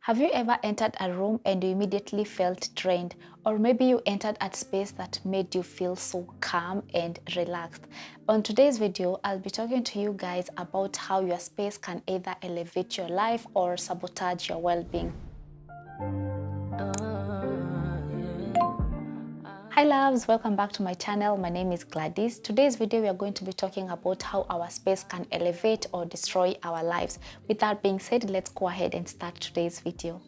Have you ever entered a room and you immediately felt drained? Or maybe you entered a space that made you feel so calm and relaxed. On today's video, I'll be talking to you guys about how your space can either elevate your life or sabotage your well-being. Hi loves, welcome back to my channel. My name is Gladys. Today's video we are going to be talking about how our space can elevate or destroy our lives. With that being said, let's go ahead and start today's video.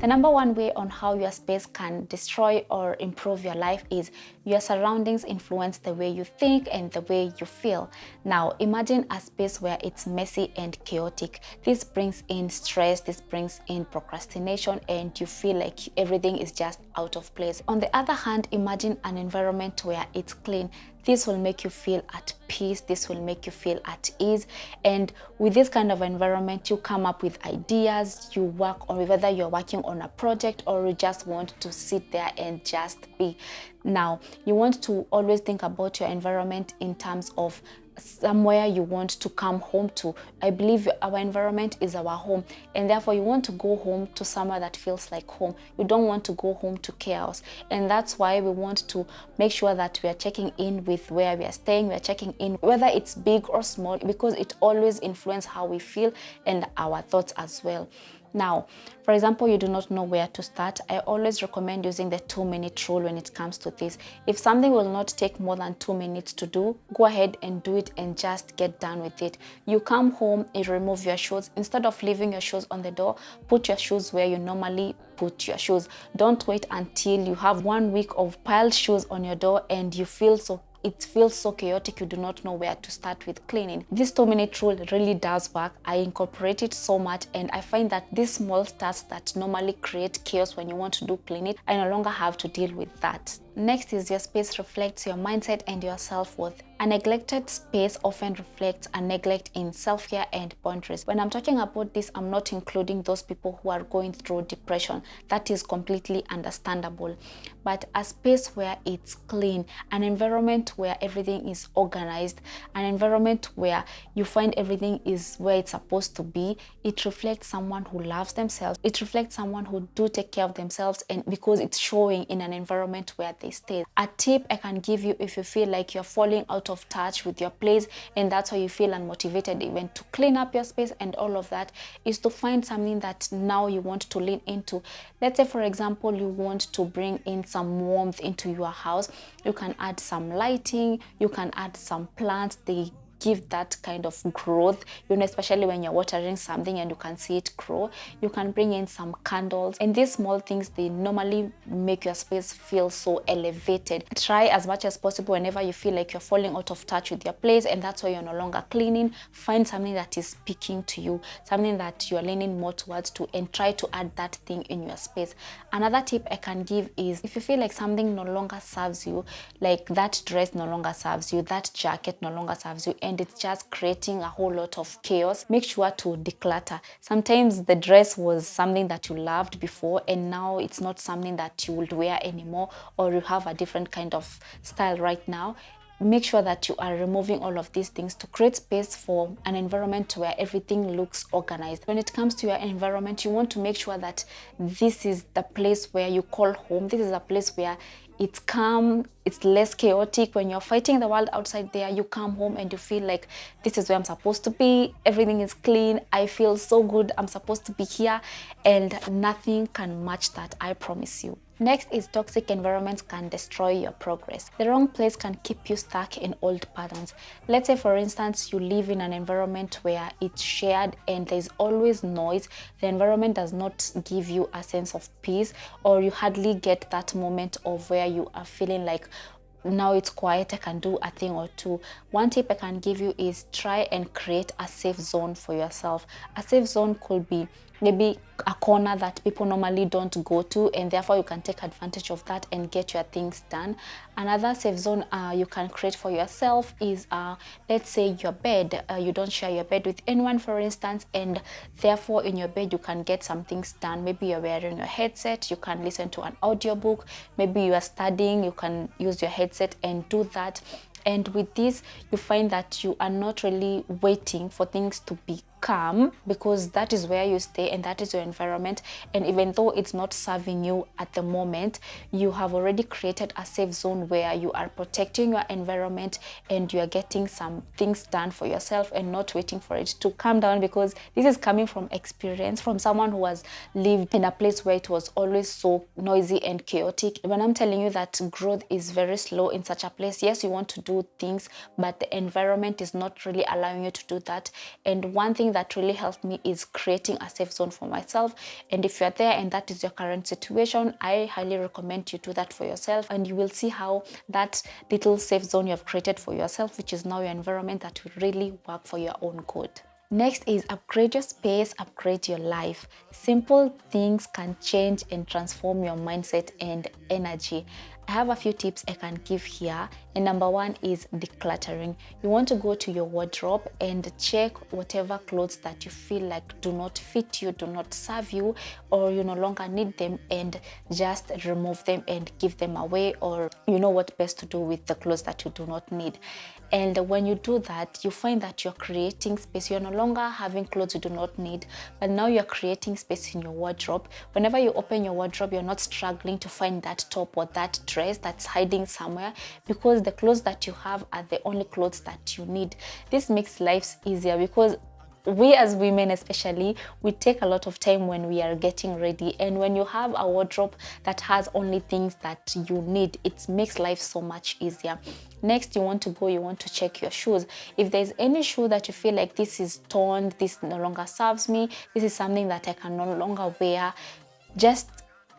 The number one way on how your space can destroy or improve your life is your surroundings influence the way you think and the way you feel. Now, imagine a space where it's messy and chaotic. This brings in stress, this brings in procrastination, and you feel like everything is just out of place. On the other hand, imagine an environment where it's clean. This will make you feel at peace, this will make you feel at ease, and with this kind of environment you come up with ideas, you work on whether you're working on a project or you just want to sit there and just be. Now, you want to always think about your environment in terms of somewhere you want to come home to. I believe our environment is our home, and therefore you want to go home to somewhere that feels like home. You don't want to go home to chaos, and that's why we want to make sure that we are checking in with where we are staying. We are checking in whether it's big or small, because it always influences how we feel and our thoughts as well. Now, for example, you do not know where to start. I always recommend using the 2-minute rule when it comes to this. If something will not take more than 2 minutes to do, go ahead and do it and just get done with it. You come home, you remove your shoes. Instead of leaving your shoes on the door, put your shoes where you normally put your shoes. Don't wait until you have 1 week of piled shoes on your door and you feel it feels so chaotic, you do not know where to start with cleaning. This 2-minute rule really does work. I incorporate it so much, and I find that these small tasks that normally create chaos when you want to do cleaning, I no longer have to deal with that. Next is your space reflects your mindset and your self-worth. A neglected space often reflects a neglect in self-care and boundaries. When I'm talking about this, I'm not including those people who are going through depression. That is completely understandable. But a space where it's clean, an environment where everything is organized, an environment where you find everything is where it's supposed to be, it reflects someone who loves themselves. It reflects someone who do take care of themselves, and because it's showing in an environment where they stay. A tip I can give you if you feel like you're falling out of touch with your place and that's why you feel unmotivated even to clean up your space and all of that, is to find something that now you want to lean into. Let's say, for example, you want to bring in some warmth into your house. You can add some lighting, you can add some plants. They give that kind of growth, especially when you're watering something and you can see it grow. You can bring in some candles, and these small things, they normally make your space feel so elevated. Try as much as possible whenever you feel like you're falling out of touch with your place and that's why you're no longer cleaning, find something that is speaking to you, something that you're leaning more towards to, and try to add that thing in your space. Another tip I can give is, if you feel like something no longer serves you, like that dress no longer serves you, that jacket no longer serves you, and it's just creating a whole lot of chaos, make sure to declutter. Sometimes the dress was something that you loved before and now it's not something that you would wear anymore, or you have a different kind of style right now. Make sure that you are removing all of these things to create space for an environment where everything looks organized. When it comes to your environment, you want to make sure that this is the place where you call home. This is a place where it's calm, it's less chaotic. When you're fighting the world outside there, you come home and you feel like this is where I'm supposed to be. Everything is clean. I feel so good. I'm supposed to be here, and nothing can match that, I promise you. Next is toxic environments can destroy your progress. The wrong place can keep you stuck in old patterns. Let's say, for instance, you live in an environment where it's shared and there's always noise. The environment does not give you a sense of peace, or you hardly get that moment of where you are feeling like, now it's quiet, I can do a thing or two. One tip I can give you is try and create a safe zone for yourself. A safe zone could be maybe a corner that people normally don't go to, and therefore you can take advantage of that and get your things done. Another safe zone you can create for yourself is let's say your bed. You don't share your bed with anyone, for instance, and therefore in your bed you can get some things done. Maybe you're wearing your headset, you can listen to an audiobook. Maybe you are studying, you can use your headset and do that. And with this, you find that you are not really waiting for things to be come because that is where you stay and that is your environment. And even though it's not serving you at the moment, you have already created a safe zone where you are protecting your environment and you are getting some things done for yourself and not waiting for it to calm down, because this is coming from experience, from someone who has lived in a place where it was always so noisy and chaotic. When I'm telling you that growth is very slow in such a place, yes, you want to do things, but the environment is not really allowing you to do that. And one thing that really helped me is creating a safe zone for myself. And if you're there and that is your current situation, I highly recommend you do that for yourself, and you will see how that little safe zone you have created for yourself, which is now your environment, that will really work for your own good. Next is upgrade your space, upgrade your life. Simple things can change and transform your mindset and energy. I have a few tips I can give here. And number one is decluttering. You want to go to your wardrobe and check whatever clothes that you feel like do not fit you, do not serve you, or you no longer need them, and just remove them and give them away, or you know what best to do with the clothes that you do not need. And when you do that, you find that you're creating space. You're no longer having clothes you do not need, but now you're creating space in your wardrobe. Whenever you open your wardrobe, you're not struggling to find that top or that dress that's hiding somewhere, because the clothes that you have are the only clothes that you need. This makes life easier, because we as women especially, we take a lot of time when we are getting ready, and when you have a wardrobe that has only things that you need, it makes life so much easier. Next, you want to check your shoes. If there's any shoe that you feel like this is torn, this no longer serves me, this is something that I can no longer wear,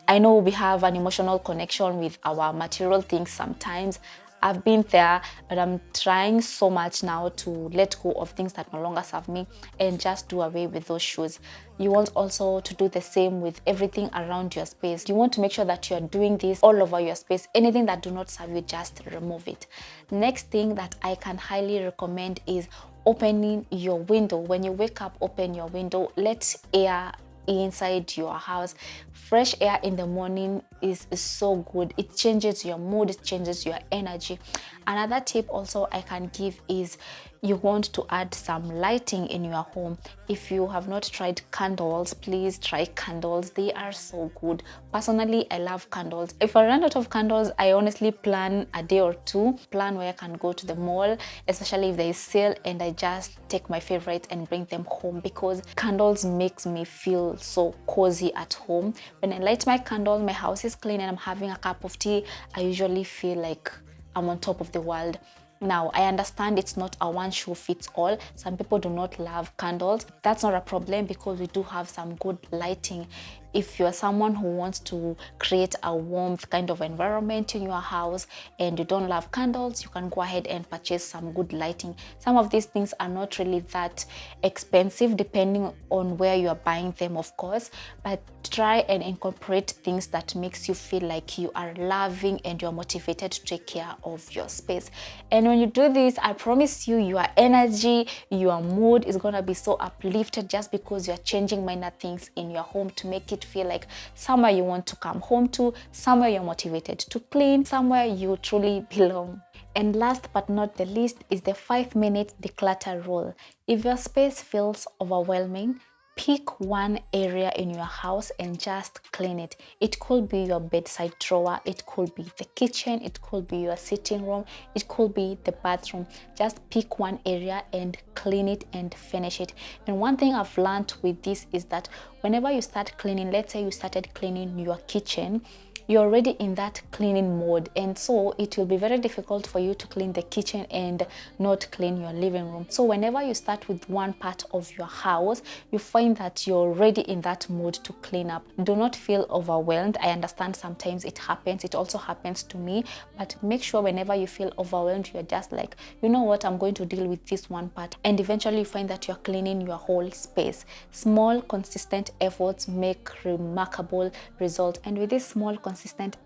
I know we have an emotional connection with our material things sometimes. I've been there, but I'm trying so much now to let go of things that no longer serve me and just do away with those shoes. You want also to do the same with everything around your space. You want to make sure that you're doing this all over your space. Anything that do not serve you, just remove it. Next thing that I can highly recommend is opening your window. When you wake up, open your window. Let air inside your house. Fresh air in the morning is so good. It changes your mood, it changes your energy. Another tip also I can give is you want to add some lighting in your home. If you have not tried candles, please try candles. They are so good. Personally, I love candles. If I run out of candles, I honestly plan a day or two, plan where I can go to the mall, especially if there is sale, and I just take my favorite and bring them home, because candles makes me feel so cozy at home. When I light my candle, my house is clean and I'm having a cup of tea, I usually feel like I'm on top of the world. Now, I understand it's not a one shoe fits all. Some people do not love candles. That's not a problem, because we do have some good lighting. If you're someone who wants to create a warmth kind of environment in your house and you don't love candles, you can go ahead and purchase some good lighting. Some of these things are not really that expensive, depending on where you are buying them, of course, but try and incorporate things that makes you feel like you are loving and you're motivated to take care of your space. And when you do this, I promise you, your energy, your mood is gonna be so uplifted, just because you're changing minor things in your home to make it feel like somewhere you want to come home to, somewhere you're motivated to clean, somewhere you truly belong. And last but not the least is the 5-minute declutter rule. If your space feels overwhelming, pick one area in your house and just clean it. It could be your bedside drawer, it could be the kitchen, it could be your sitting room, it could be the bathroom. Just pick one area and clean it and finish it. And one thing I've learned with this is that whenever you start cleaning, let's say you started cleaning your kitchen, you're already in that cleaning mode, and so it will be very difficult for you to clean the kitchen and not clean your living room. So whenever you start with one part of your house, you find that you're already in that mood to clean up. Do not feel overwhelmed. I understand sometimes it happens. It also happens to me, but make sure whenever you feel overwhelmed, you're just like, you know what, I'm going to deal with this one part, and eventually you find that you're cleaning your whole space. Small consistent efforts make remarkable results, and with these small consistent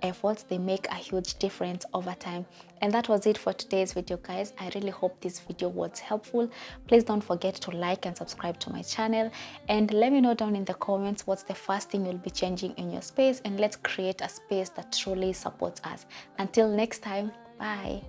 efforts, they make a huge difference over time. And that was it for today's video, guys. I really hope this video was helpful. Please don't forget to like and subscribe to my channel, and let me know down in the comments what's the first thing you'll be changing in your space, and let's create a space that truly supports us. Until next time, bye.